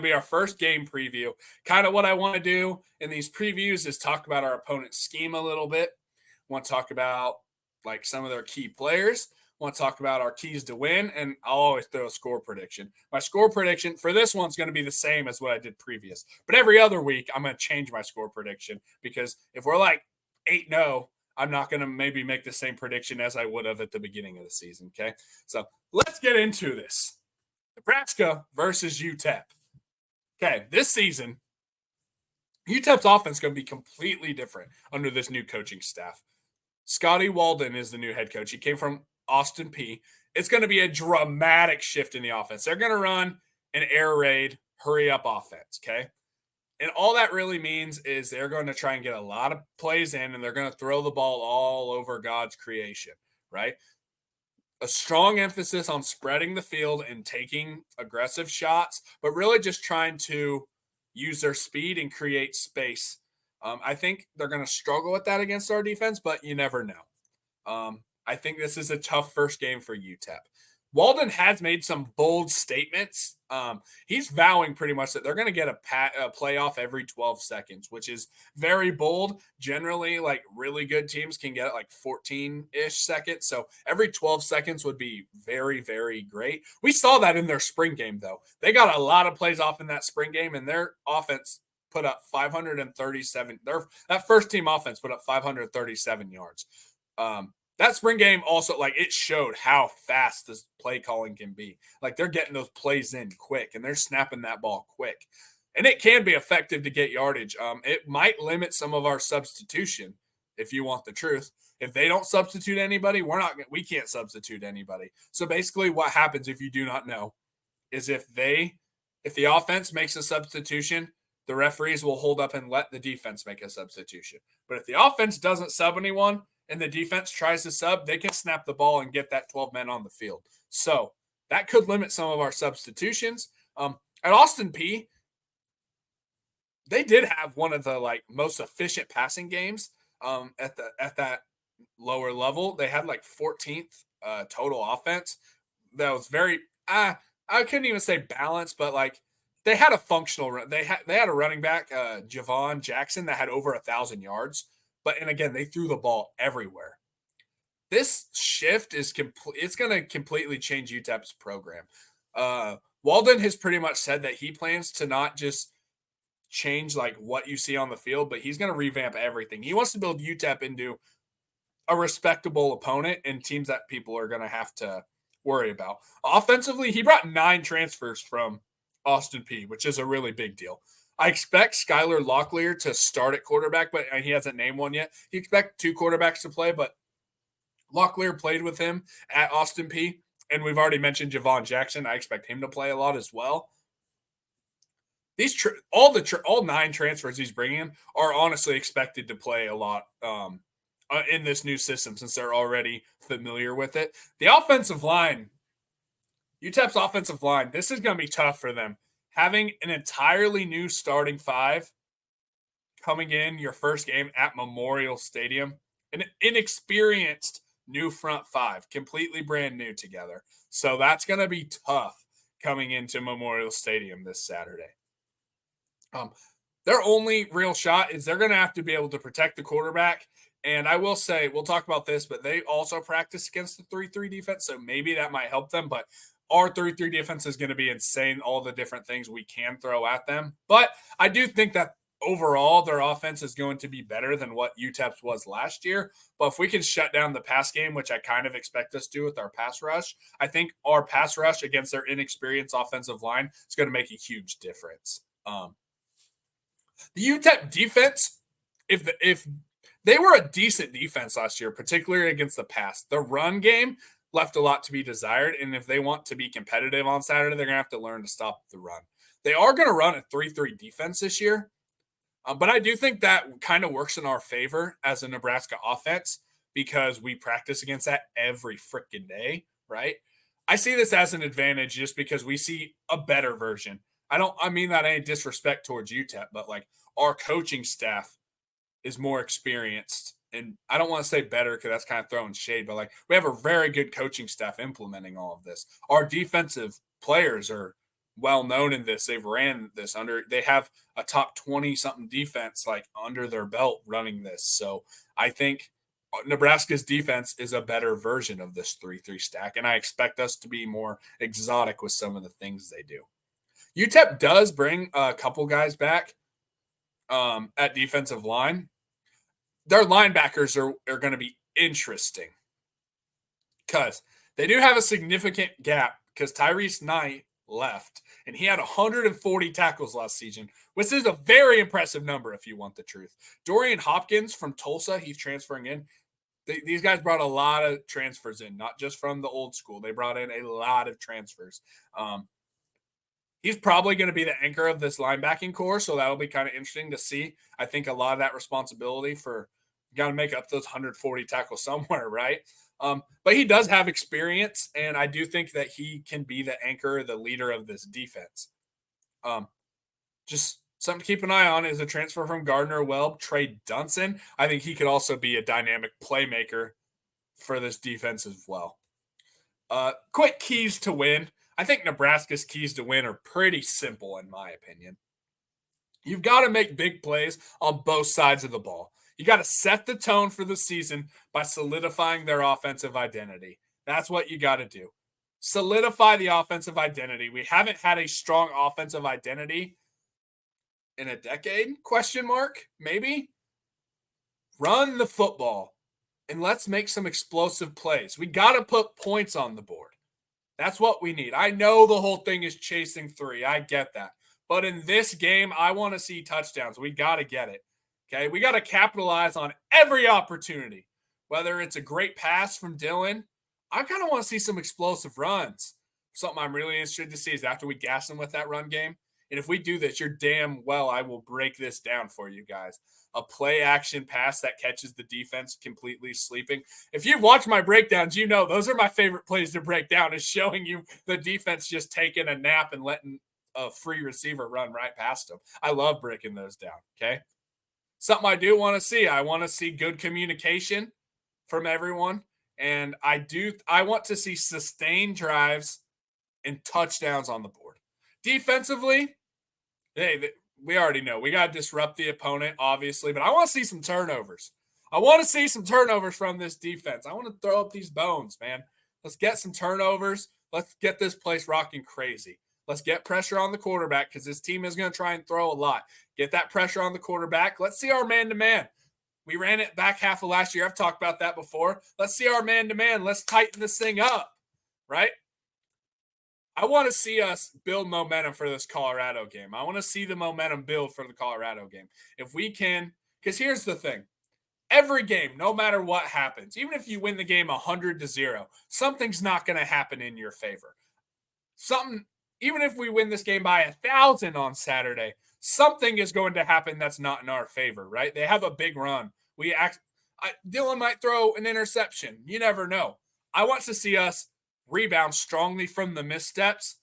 be our first game preview. Kind of what I want to do in these previews is talk about our opponent's scheme a little bit. Want to talk about like some of their key players. Want to talk about our keys to win, and I'll always throw a score prediction. My score prediction for this one's going to be the same as what I did previous, but every other week I'm going to change my score prediction because if we're like 8-0, I'm not going to maybe make the same prediction as I would have at the beginning of the season. Okay, so let's get into this. Nebraska versus UTEP. Okay, this season, UTEP's offense is going to be completely different under this new coaching staff. Scotty Walden is the new head coach. He came from Austin P. It's going to be a dramatic shift in the offense. They're going to run an air raid, hurry up offense, okay? And all that really means is they're going to try and get a lot of plays in, and they're going to throw the ball all over God's creation, right? A strong emphasis on spreading the field and taking aggressive shots, but really just trying to use their speed and create space. I think they're going to struggle with that against our defense, but you never know. I think this is a tough first game for UTEP. Walden has made some bold statements. He's vowing pretty much that they're going to get a playoff every 12 seconds, which is very bold. Generally, like really good teams can get it like 14-ish seconds. So every 12 seconds would be very, very great. We saw that in their spring game, though. They got a lot of plays off in that spring game, and their offense put up 537. That first team offense put up 537 yards. That spring game also, like, it showed how fast this play calling can be. Like, they're getting those plays in quick, and they're snapping that ball quick. And it can be effective to get yardage. It might limit some of our substitution, if you want the truth. If they don't substitute anybody, we can't substitute anybody. So basically what happens, if you do not know, is if the offense makes a substitution, the referees will hold up and let the defense make a substitution. But if the offense doesn't sub anyone, and the defense tries to sub, they can snap the ball and get that 12 men on the field. So that could limit some of our substitutions. At Austin P, they did have one of the like most efficient passing games at that lower level. They had like 14th total offense. That was very I couldn't even say balanced, but like they had a functional run. They had a running back, Javon Jackson, that had over 1,000 yards. And again, they threw the ball everywhere. This shift is it's going to completely change UTEP's program. Walden has pretty much said that he plans to not just change like what you see on the field, but he's going to revamp everything. He wants to build UTEP into a respectable opponent and teams that people are going to have to worry about. Offensively, he brought 9 transfers from Austin P, which is a really big deal. I expect Skylar Locklear to start at quarterback, but he hasn't named one yet. You expect 2 quarterbacks to play, but Locklear played with him at Austin P, and we've already mentioned Javon Jackson. I expect him to play a lot as well. All 9 transfers he's bringing are honestly expected to play a lot in this new system since they're already familiar with it. The offensive line, UTEP's offensive line, this is going to be tough for them. Having an entirely new starting 5 coming in your first game at Memorial Stadium, an inexperienced new front 5, completely brand new together. So that's going to be tough coming into Memorial Stadium this Saturday. Their only real shot is they're going to have to be able to protect the quarterback. And I will say, we'll talk about this, but they also practice against the 3-3 defense, so maybe that might help them. But our 3-3 defense is going to be insane, all the different things we can throw at them. But I do think that overall their offense is going to be better than what UTEP's was last year. But if we can shut down the pass game, which I kind of expect us to with our pass rush, I think our pass rush against their inexperienced offensive line is going to make a huge difference. The UTEP defense, if they were a decent defense last year, particularly against the pass, the run game left a lot to be desired. And if they want to be competitive on Saturday, they're going to have to learn to stop the run. They are going to run a 3-3 defense this year. But I do think that kind of works in our favor as a Nebraska offense because we practice against that every freaking day, right? I see this as an advantage just because we see a better version. I mean that any disrespect towards UTEP, but like our coaching staff is more experienced. And I don't want to say better because that's kind of throwing shade, but like we have a very good coaching staff implementing all of this. Our defensive players are well known in this. They've ran this they have a top 20 something defense like under their belt running this. So I think Nebraska's defense is a better version of this 3-3 stack, and I expect us to be more exotic with some of the things they do. UTEP does bring a couple guys back at defensive line. Their linebackers are going to be interesting because they do have a significant gap because Tyrese Knight left, and he had 140 tackles last season, which is a very impressive number if you want the truth. Dorian Hopkins from Tulsa, he's transferring in. These guys brought a lot of transfers in, not just from the old school. They brought in a lot of transfers. He's probably going to be the anchor of this linebacking core, so that'll be kind of interesting to see. I think a lot of that responsibility for got to make up those 140 tackles somewhere, right? But he does have experience, and I do think that he can be the anchor, the leader of this defense. Just something to keep an eye on is a transfer from Gardner-Webb, Trey Dunson. I think he could also be a dynamic playmaker for this defense as well. Quick keys to win. I think Nebraska's keys to win are pretty simple, in my opinion. You've got to make big plays on both sides of the ball. You got to set the tone for the season by solidifying their offensive identity. That's what you got to do. Solidify the offensive identity. We haven't had a strong offensive identity in a decade, question mark, maybe. Run the football, and let's make some explosive plays. We got to put points on the board. That's what we need. I know the whole thing is chasing three. I get that. But in this game, I want to see touchdowns. We got to get it. Okay? We got to capitalize on every opportunity. Whether it's a great pass from Dylan, I kind of want to see some explosive runs. Something I'm really interested to see is after we gas them with that run game. And if we do this, you're damn well I will break this down for you guys. A play action pass that catches the defense completely sleeping. If you've watched my breakdowns, you know those are my favorite plays to break down, is showing you the defense just taking a nap and letting a free receiver run right past them. I love breaking those down, okay? Something I do want to see. I want to see good communication from everyone. And I want to see sustained drives and touchdowns on the board. Defensively, hey, we already know we got to disrupt the opponent, obviously, but I want to see some turnovers. I want to see some turnovers from this defense. I want to throw up these bones, man. Let's get some turnovers. Let's get this place rocking crazy. Let's get pressure on the quarterback because this team is going to try and throw a lot. Get that pressure on the quarterback. Let's see our man-to-man. We ran it back half of last year. I've talked about that before. Let's see our man-to-man. Let's tighten this thing up, right? I want to see us build momentum for this Colorado game. I want to see the momentum build for the Colorado game. If we can, because here's the thing. Every game, no matter what happens, even if you win the game 100-0, something's not going to happen in your favor. Even if we win this game by 1,000 on Saturday, something is going to happen that's not in our favor, right? They have a big run. Dylan might throw an interception. You never know. I want to see us rebound strongly from the missteps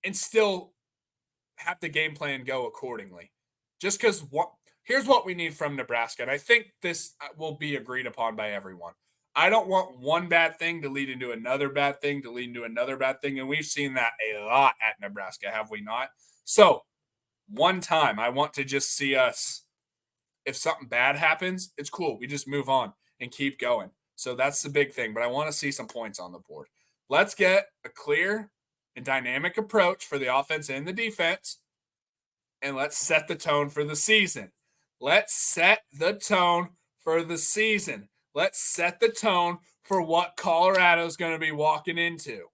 and still have the game plan go accordingly. Just because here's what we need from Nebraska, and I think this will be agreed upon by everyone. I don't want one bad thing to lead into another bad thing to lead into another bad thing, and we've seen that a lot at Nebraska, have we not? So one time, I want to just see us, if something bad happens, it's cool. We just move on and keep going. So that's the big thing, but I want to see some points on the board. Let's get a clear and dynamic approach for the offense and the defense, and let's set the tone for the season. Let's set the tone for the season. Let's set the tone for what Colorado's going to be walking into.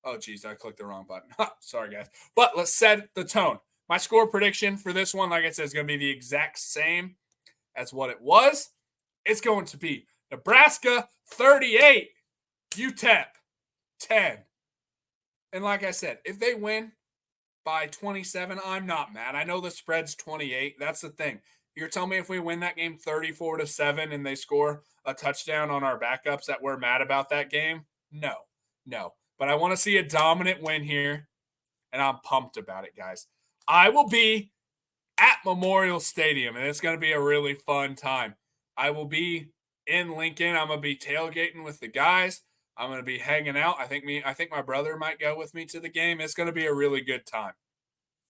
Oh, geez, I clicked the wrong button. Sorry, guys. But let's set the tone. My score prediction for this one, like I said, is going to be the exact same as what it was. It's going to be Nebraska 38, UTEP 10. And like I said, if they win by 27, I'm not mad. I know the spread's 28. That's the thing. You're telling me if we win that game 34-7 and they score a touchdown on our backups that we're mad about that game? No. But I want to see a dominant win here, and I'm pumped about it, guys. I will be at Memorial Stadium, and it's going to be a really fun time. I will be in Lincoln. I'm going to be tailgating with the guys. I'm going to be hanging out. I think my brother might go with me to the game. It's going to be a really good time.